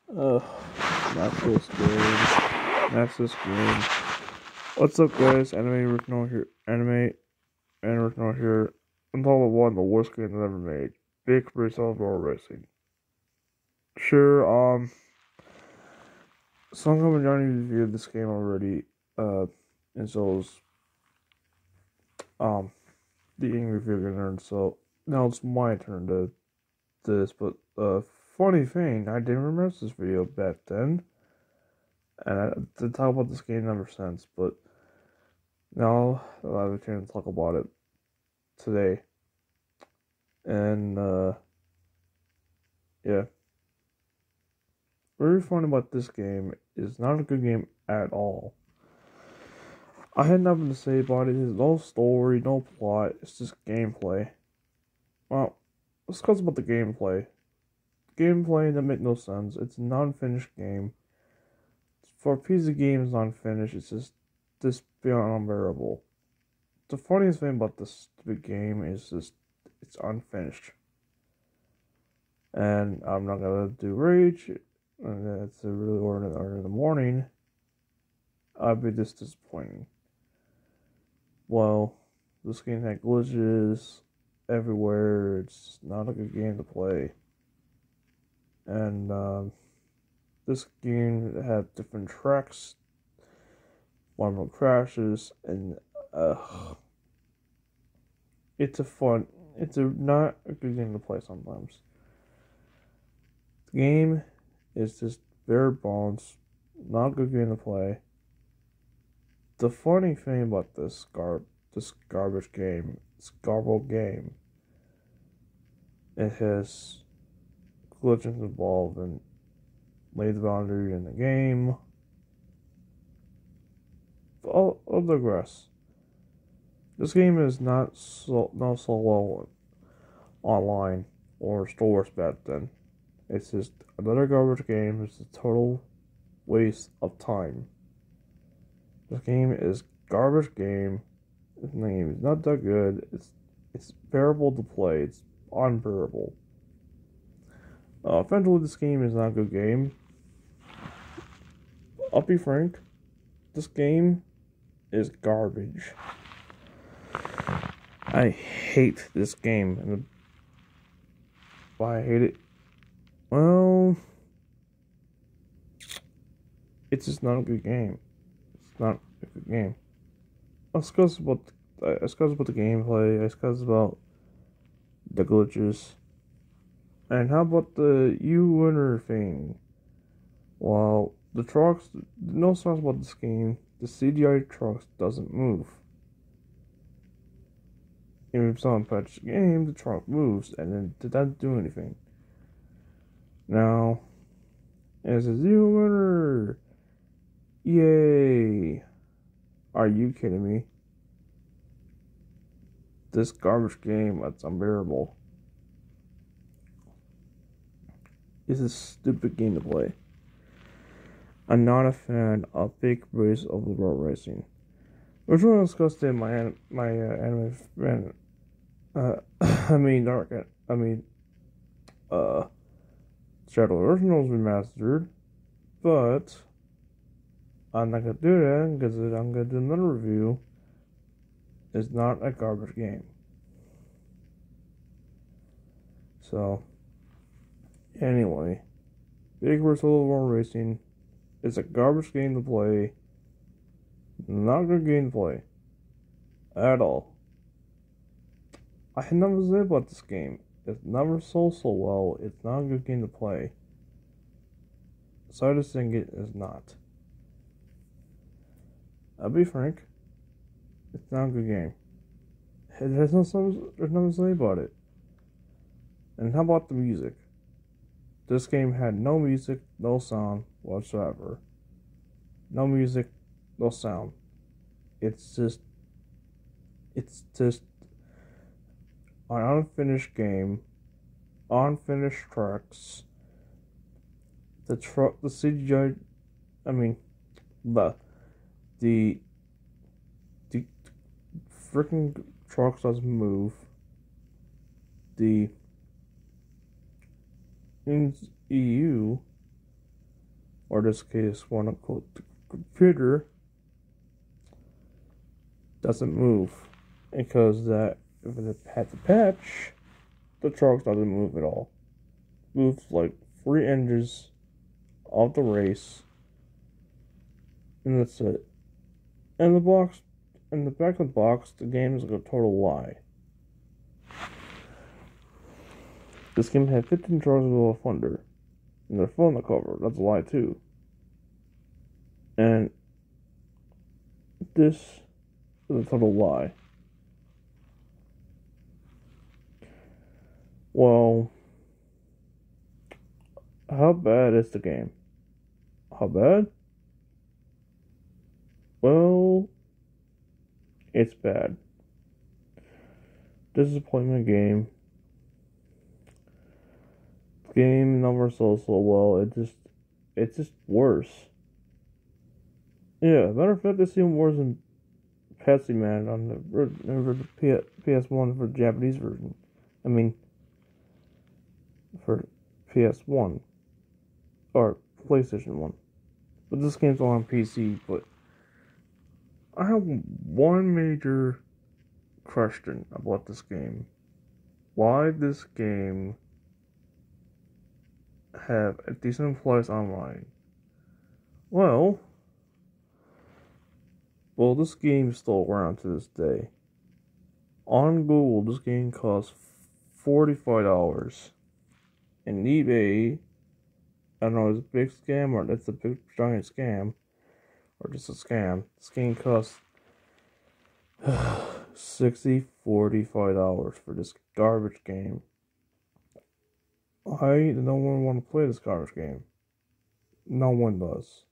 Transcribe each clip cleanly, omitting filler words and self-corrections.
Ugh, not this good. Not this good. What's up, guys? Anime Rickno here. Anime and Rickno here. I'm talking about one of the worst games I've ever made. Big Result Roll Racing. Sure, some company already reviewed this game already. And so is, um, the English review nerd. So now it's my turn to this. But, funny thing, I didn't remember this video back then. And I did talk about this game ever since, but now I have a chance to talk about it today. And yeah. Very funny about this game is not a good game at all. I had nothing to say about it. There's no story, no plot. It's just gameplay. Well, let's talk about the gameplay. Gameplay that makes no sense. It's a non-finished game. For a piece of game is non-finished. It's just beyond unbearable. The funniest thing about this stupid game is just it's unfinished. And I'm not gonna do rage. And it's a really early in the morning. I'd be just disappointed. Well, this game had glitches everywhere. It's not a good game to play. And this game had different tracks, more crashes, and it's not a good game to play sometimes. The game is just bare bones, not a good game to play. The funny thing about this garbage game, this garbled game, it has glitches involved and lay the boundary in the game. I'll digress. This game is not so well online or stores back then. It's just another garbage game. It's a total waste of time. This game is garbage game. This game is not that good. It's bearable to play. It's unbearable. Eventually, this game is not a good game. I'll be frank. This game is garbage. I hate this game. And why I hate it? Well, it's just not a good game. It's not a good game. I'll discuss about the gameplay. I discuss about the glitches. And how about the winner thing? Well, the trucks, no songs about this game. The CGI trucks doesn't move. If someone patches the game, the truck moves, and then did that do anything? Now, it says you winner. Yay! Are you kidding me? This garbage game, that's unbearable. It's a stupid game to play. I'm not a fan of big race of the road racing. Which one discussed in my anime friend. Shadow Originals remastered, but I'm not gonna do that because I'm gonna do another review. It's not a garbage game. So, anyway, Big vs. Little World Racing is a garbage game to play. Not a good game to play. At all. I had nothing to say about this game. It's never sold so well. It's not a good game to play. Sorry to sing it is not. I'll be frank. It's not a good game. There's nothing to say about it. And how about the music? This game had no music, no sound whatsoever. No music, no sound. It's just an unfinished game, unfinished tracks. The CGI, I mean, the freaking trucks doesn't move. The in EU, or this case, one called the computer, doesn't move. Because that, if it had to patch, the truck doesn't move at all. Moves like 3 inches off the race, and that's it. And the box, in the back of the box, the game is like a total lie. This game had 15 trucks of thunder, and they're full on the cover. That's a lie too. And this is a total lie. Well, how bad is the game? How bad? Well, it's bad. Disappointment game. Game never sold so well. It's just worse. Yeah, matter of fact, it's even worse than Pepsi Man on the PS1 for the Japanese version. I mean, for PS1 or PlayStation 1. But this game's on PC. But I have one major question about this game. Why this game have a decent price online? Well, this game is still around to this day. On Google, this game costs $45. And eBay, I don't know, it's a big scam or it's a big giant scam or just a scam. This game costs $45 for this garbage game. Why no one want to play this garbage game? No one does.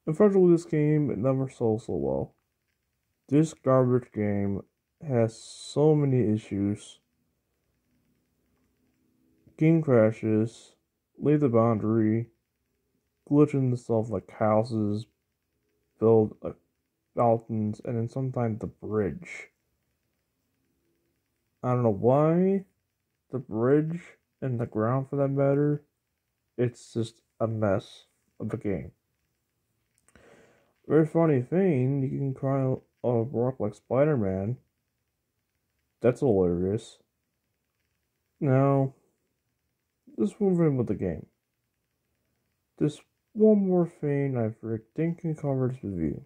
Unfortunately, this game it never sold so well. This garbage game has so many issues. Game crashes, leave the boundary, glitching stuff like houses, build mountains, and then sometimes the bridge. I don't know why the bridge and the ground for that matter, it's just a mess of a game. Very funny thing, you can climb a rock like Spider-Man. That's hilarious. Now, this one thing with the game. This one more thing I think can cover this review.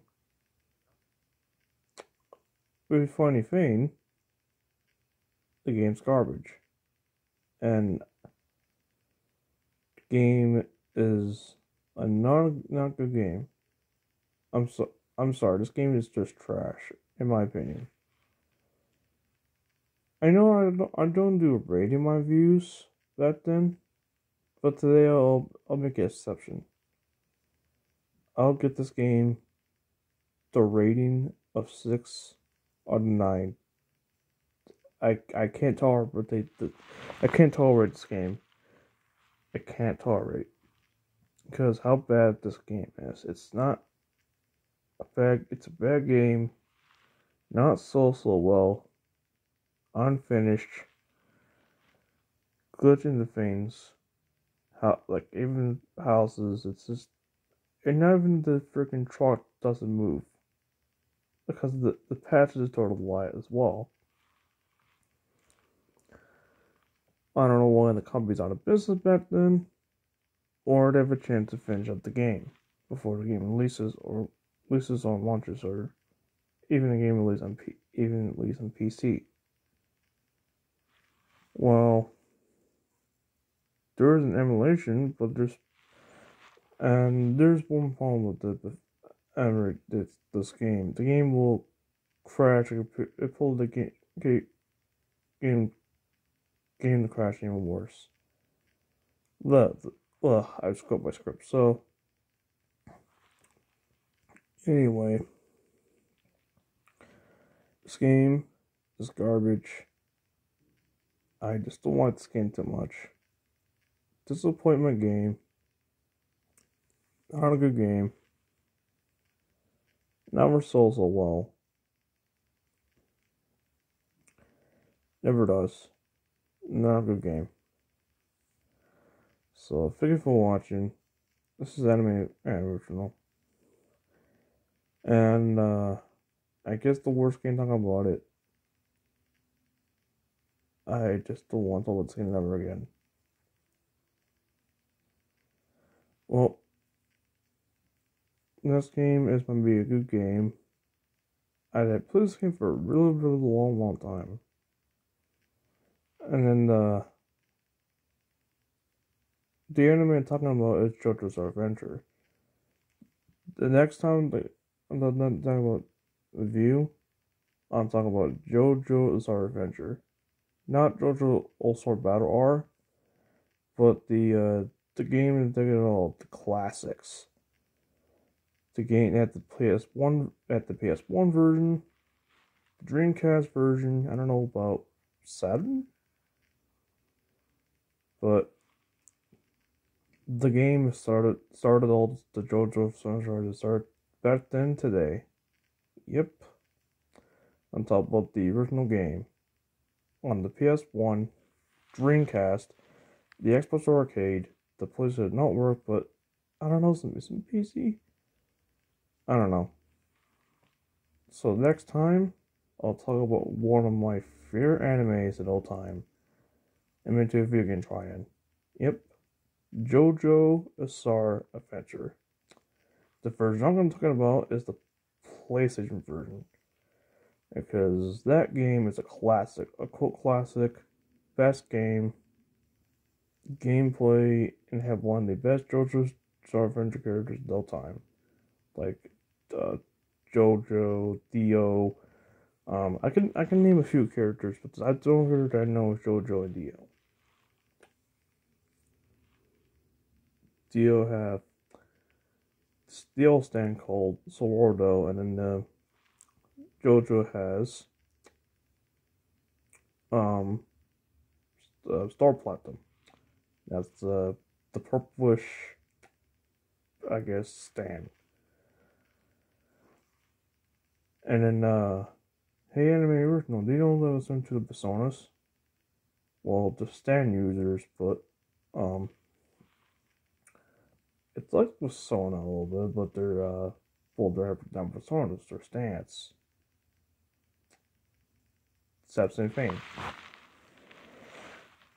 Very funny thing, the game's garbage. And the game is a not good game. I'm sorry, this game is just trash, in my opinion. I know I don't do rating my views back then, but today I'll make an exception. I'll get this game the rating of 6 out of 9. I can't tolerate I can't tolerate this game. I can't tolerate because how bad this game is. It's not it's a bad game. Not so well. Unfinished. Glitching the things. How like even houses. It's just and not even the freaking truck doesn't move because the patch is a total lie as well. I don't know why the company's out of business back then, or they have a chance to finish up the game before the game releases, or releases on launches, or even the game release on PC. Well, there is an emulation, but there's one problem with this game. The game will crash. It pull the game to crash even worse. I just got my script. So anyway, this game is garbage. I just don't like this game too much. Disappointment game. Not a good game. Never sold so well. Never does. Not a good game. So thank you for watching. This is Anime Original. And I guess the worst game talking about it. I just don't want to let's see it ever again. Well, this game is gonna be a good game. I had played this game for a really long time. And then the anime I'm talking about is JoJo's Adventure. The next time I'm not talking about review, I'm talking about JoJo's Adventure. Not JoJo All-Star Battle R, but the game is taking all the classics. The game at the PS1 version, the Dreamcast version. I don't know about 7, but the game started all the JoJo franchise started back then today. Yep, on top of the original game on the PS1, Dreamcast, the Xbox Arcade, the PlayStation Network, but I don't know, some PC. I don't know. So next time, I'll talk about one of my favorite animes of all time. I'm into a video game try-in. Yep, JoJo Bizarre Adventure. The version I'm talking about is the PlayStation version, because that game is a classic, a cult classic, best game, gameplay, and have one of the best JoJo Bizarre Adventure characters of all time, like uh, JoJo, Dio. I can name a few characters, but I don't character I know is JoJo and Dio. Dio stand called Sorordo, and then JoJo has um Star Platinum. That's the purplish, I guess, stand. And then hey anime original, do you know that was into the personas? Well, the stand users, but it's like Persona a little bit, but they're they're not personas, they're stands. Steps in fame.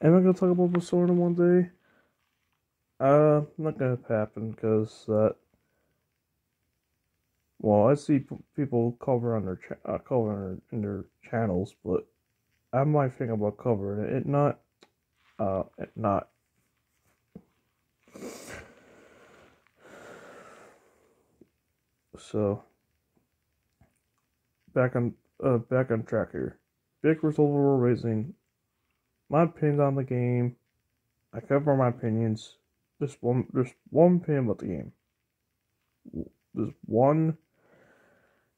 Am I gonna talk about Persona one day? Not gonna happen because well, I see people cover on their cover in their channels, but I might think about covering it. It not. So back on track here. Big result overall raising. My opinions on the game. I cover my opinions. There's one opinion about the game. There's one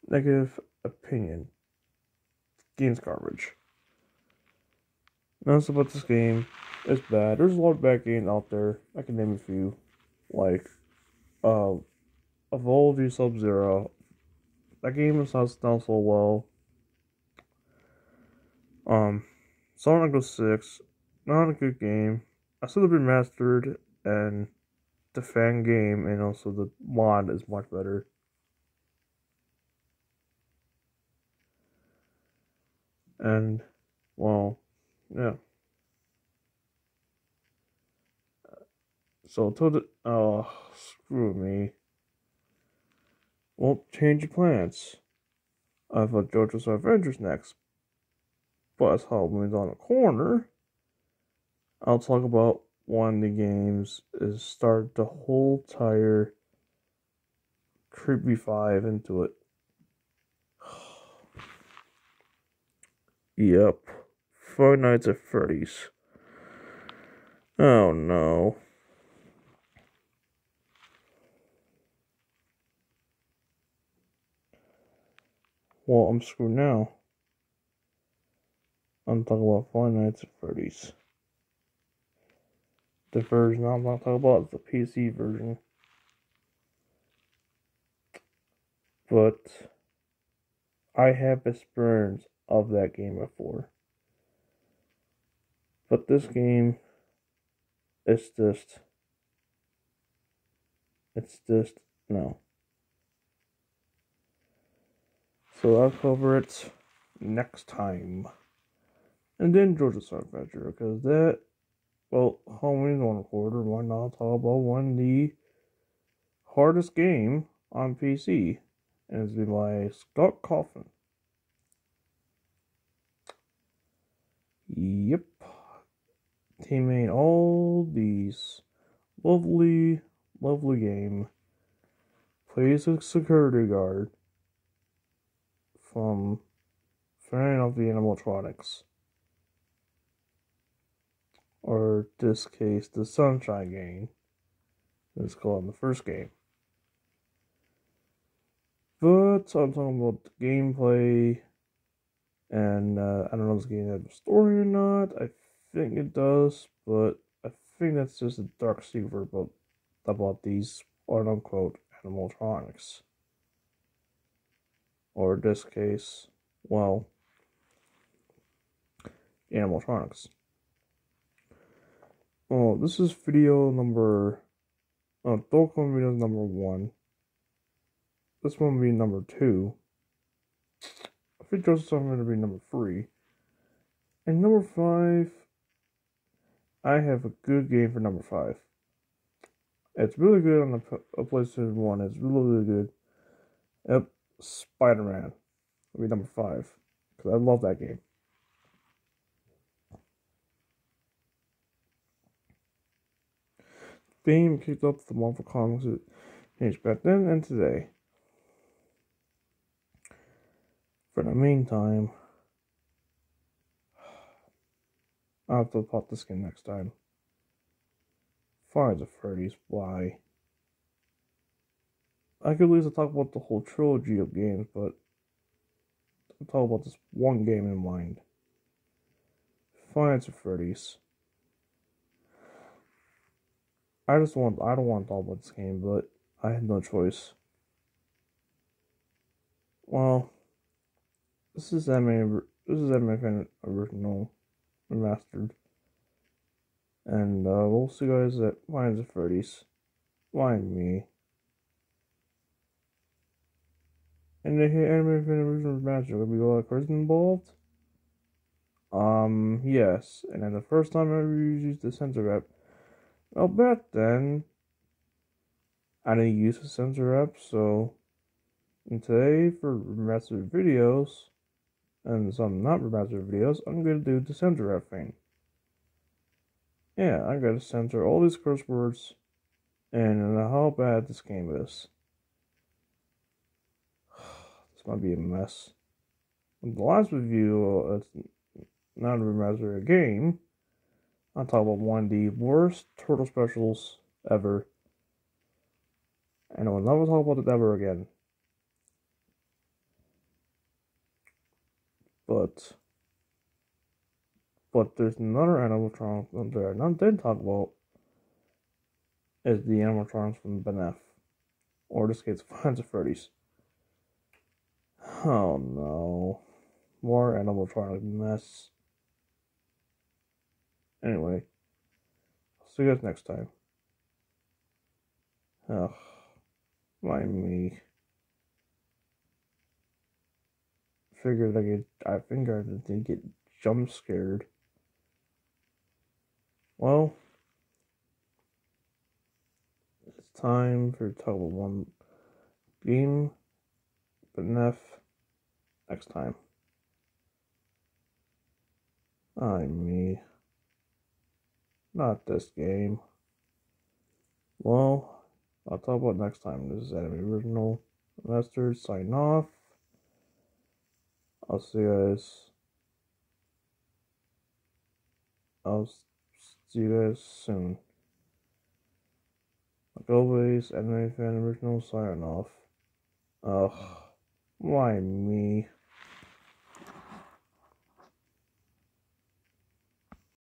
negative opinion. Game's garbage. Nothing about this game. It's bad. There's a lot of bad games out there. I can name a few. Like Evolve Sub-Zero. That game is not done so well. Sonic 06, not a good game. I saw the remastered and the fan game, and also the mod is much better. And well, yeah. So to the screw me. Won't change your plans. I thought JoJo's Adventures next, but as Halloween's on the corner, I'll talk about one of the games is start the whole entire Creepy 5 into it. Yep. Five Nights at Freddy's. Oh no. Well, I'm screwed now. I'm talking about Five Nights at Freddy's. The version I'm not talking about is the PC version. But I have experience of that game before. But this game is just It's just no. So I'll cover it next time. And then Georgia Star Adventure, because that, well, Halloween's on recorder. Why not talk about one of the hardest game on PC? And it's by Scott Coffin. Yep. He made all these lovely, lovely game. Plays a security guard from Friend of the Animatronics. Or in this case, the Sunshine game. It's called in the first game. But I'm talking about the gameplay, and I don't know if this game has a story or not. I think it does, but I think that's just a dark secret about these quote unquote animatronics. Or in this case, well, animatronics. Oh, this is video number. Oh, Dokkan video number 1. This one will be number 2. I think Joseph's going to be number 3. And number 5, I have a good game for number 5. It's really good on the PlayStation 1. It's really, really good. Yep, Spider-Man will be number 5. Because I love that game. Game kicked up the Marvel Comics changed back then and today. For the meantime, I'll have to pop this game next time. Finds of Freddy's, why? I could at least talk about the whole trilogy of games, but I'll talk about this one game in mind. Finds of Freddy's. I don't want to talk about this game, but I had no choice. Well, this is anime fan original remastered. And we'll see you guys at Finds of Freddy's. Find me. And the anime fan original remastered, will be a lot of cards involved. Yes. And then the first time I ever used the censor app, well, back then, I didn't use the censor app, so and today for remastered videos, and some not remastered videos, I'm gonna do the censor app thing. Yeah, I gotta censor all these curse words, and how bad this game is. This might be a mess. In the last review, it's not a remastered game. I'll talk about one of the worst turtle specials ever. And I will never talk about it ever again. But there's another animatronic that I didn't talk about. Is the animatronics from BNF. Or in this case, Finds of Freddy's. Oh no. More animatronic mess. Anyway. I'll see you guys next time. Ugh. Mind me. I figured I didn't get jump scared. Well, it's time for talk about one game, but enough next time. Me. Not this game. Well, I'll talk about next time. This is Anime Original Master sign off. I'll see you guys. I'll see you guys soon. Like always, Anime Fan Original sign off. Ugh, why me?